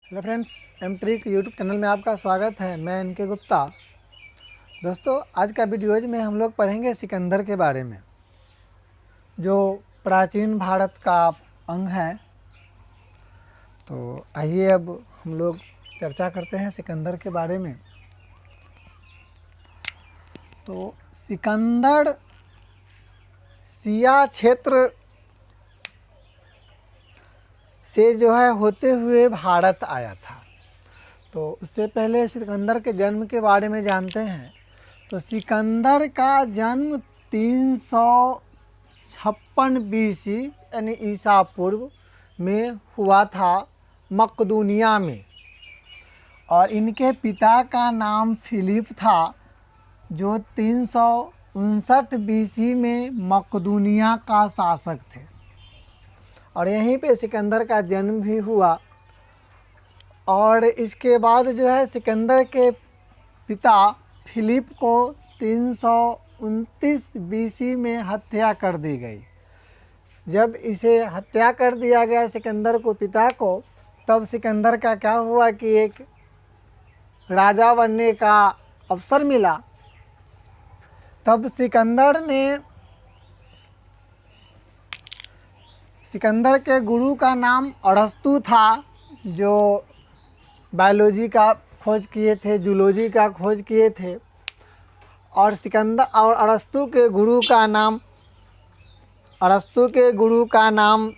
Hello friends, M trick YouTube channel में आपका स्वागत है। मैं इनके गुप्ता। दोस्तों, आज का वीडियोज में हम लोग पढ़ेंगे सिकंदर के बारे में, जो प्राचीन भारत का अंग है। तो आइए अब हम लोग चर्चा करते हैं सिकंदर के बारे में। तो सिकंदर सिया क्षेत्र से जो है होते हुए भारत आया था। तो उससे पहले सिकंदर के जन्म के बारे में जानते हैं। तो सिकंदर का जन्म 356 BC यानी ईसा पूर्व में हुआ था मकदूनिया में, और इनके पिता का नाम फिलिप था, जो 359 BC में मकदूनिया का शासक थे, और यहीं पे सिकंदर का जन्म भी हुआ। और इसके बाद जो है सिकंदर के पिता फिलिप को 329 BC में हत्या कर दी गई। जब इसे हत्या कर दिया गया सिकंदर को, पिता को, तब सिकंदर का क्या हुआ कि एक राजा बनने का अवसर मिला। तब सिकंदर के गुरु का नाम अरस्तु था, जो बायोलॉजी का खोज किए थे, जूलॉजी का खोज किए थे। और अरस्तु के गुरु का नाम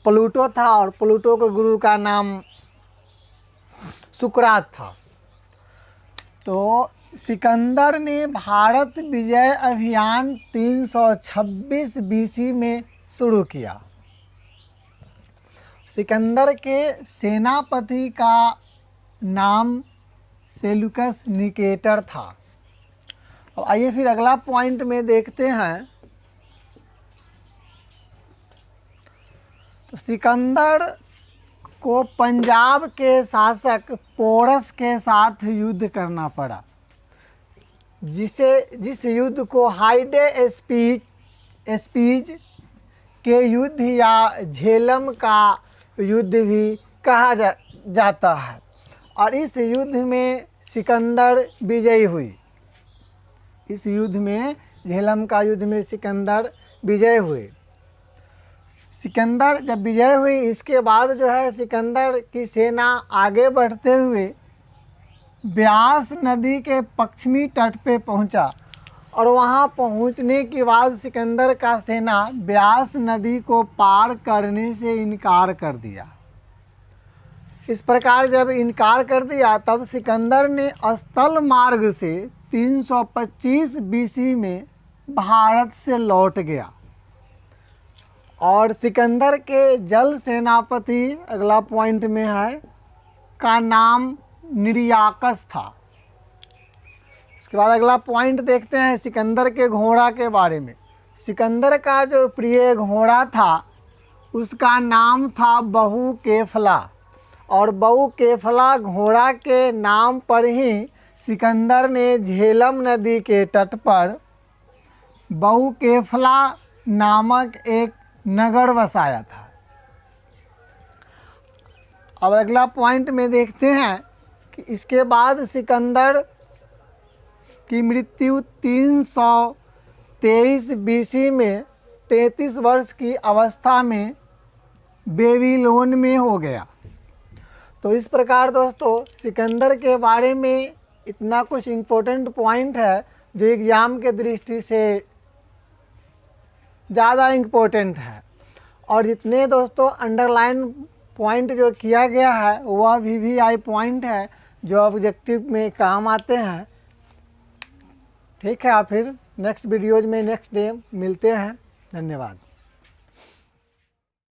प्लूटो था, और प्लूटो के गुरु का नाम सुकरात था। तो सिकंदर ने भारत विजय अभियान 326 BC में शुरू किया। सिकंदर के सेनापति का नाम सेल्यूकस निकेटर था। अब आइए फिर अगला पॉइंट में देखते हैं। तो सिकंदर को पंजाब के शासक पोरस के साथ युद्ध करना पड़ा, जिस युद्ध को हाइडे स्पीज के युद्ध या झेलम का युद्ध भी कहा जाता है। और इस युद्ध में सिकंदर विजयी हुई। इस युद्ध में, झेलम का युद्ध में सिकंदर विजय हुए। सिकंदर जब विजय हुई, इसके बाद जो है सिकंदर की सेना आगे बढ़ते हुए ब्यास नदी के पश्चिमी तट पे पहुंचा, और वहां पहुंचने के बाद सिकंदर का सेना ब्यास नदी को पार करने से इनकार कर दिया। इस प्रकार जब इनकार कर दिया, तब सिकंदर ने स्थल मार्ग से 325 BC में भारत से लौट गया। और सिकंदर के जल सेनापति, अगला पॉइंट में है, का नाम निर्याकस था। इसके बाद अगला पॉइंट देखते हैं सिकंदर के घोड़ा के बारे में। सिकंदर का जो प्रिय घोड़ा था, उसका नाम था बहु केफला, और बहु केफला घोड़ा के नाम पर ही सिकंदर ने झेलम नदी के तट पर बहु केफला नामक एक नगर बसाया था। अब अगला पॉइंट में देखते हैं कि इसके बाद सिकंदर की मृत्यु 323 BC में 33 वर्ष की अवस्था में बेबीलोन में हो गया। तो इस प्रकार दोस्तों, सिकंदर के बारे में इतना कुछ इम्पोर्टेंट पॉइंट है, जो एग्ज़ाम के दृष्टि से ज़्यादा इम्पोर्टेंट है। और जितने दोस्तों अंडरलाइन पॉइंट जो किया गया है, वह VVI पॉइंट है, जो ऑब्जेक्टिव में काम आते हैं। ठीक है, और फिर नेक्स्ट वीडियोज में नेक्स्ट डे मिलते हैं। धन्यवाद।